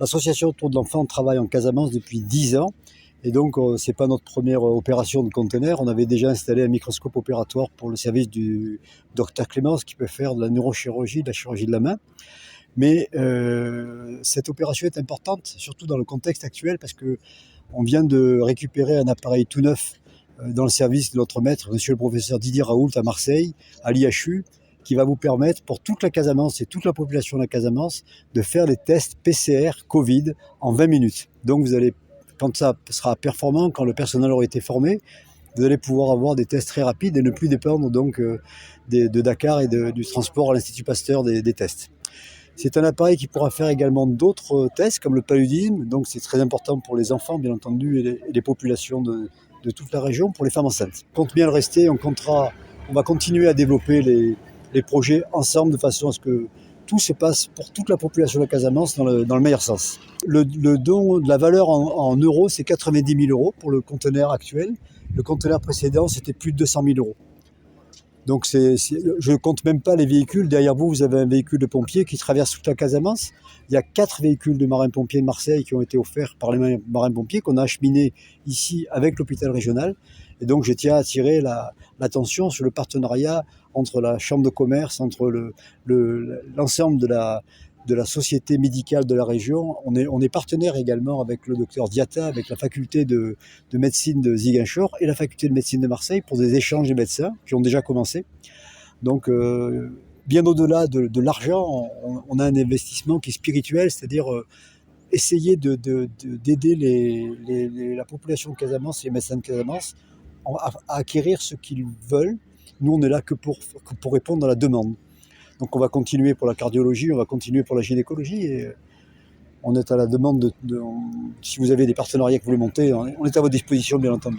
L'association Autour de l'Enfant travaille en Casamance depuis 10 ans. Et donc, ce n'est pas notre première opération de conteneur. On avait déjà installé un microscope opératoire pour le service du docteur Clémence qui peut faire de la neurochirurgie, de la chirurgie de la main. Mais cette opération est importante, surtout dans le contexte actuel, parce qu'on vient de récupérer un appareil tout neuf dans le service de notre maître, monsieur le professeur Didier Raoult à Marseille, à l'IHU, qui va vous permettre, pour toute la Casamance et toute la population de la Casamance, de faire des tests PCR Covid en 20 minutes. Donc vous allez, quand ça sera performant, quand le personnel aura été formé, vous allez pouvoir avoir des tests très rapides et ne plus dépendre donc de Dakar et du transport à l'Institut Pasteur des tests. C'est un appareil qui pourra faire également d'autres tests comme le paludisme, donc c'est très important pour les enfants bien entendu et les populations de toute la région, pour les femmes enceintes. On compte bien le rester, on va continuer à développer les projets ensemble de façon à ce que tout se passe pour toute la population de la Casamance dans le meilleur sens. Le don de la valeur en euros, c'est 90 000 euros pour le conteneur actuel. Le conteneur précédent, c'était plus de 200 000 euros. Donc je ne compte même pas les véhicules. Derrière vous, vous avez un véhicule de pompiers qui traverse toute la Casamance. Il y a 4 véhicules de marins-pompiers de Marseille qui ont été offerts par les marins-pompiers qu'on a acheminés ici avec l'hôpital régional. Et donc je tiens à attirer l'attention sur le partenariat entre la chambre de commerce, entre l'ensemble de la société médicale de la région. On est partenaire également avec le docteur Diatta, avec la faculté de médecine de Ziguinchor et la faculté de médecine de Marseille pour des échanges de médecins qui ont déjà commencé. Donc bien au-delà de l'argent, on a un investissement qui est spirituel, c'est-à-dire essayer d'aider la population de Casamance et les médecins de Casamance à acquérir ce qu'ils veulent. Nous, on est là que pour répondre à la demande. Donc on va continuer pour la cardiologie, on va continuer pour la gynécologie et on est à la demande si vous avez des partenariats que vous voulez monter, on est à votre disposition bien entendu.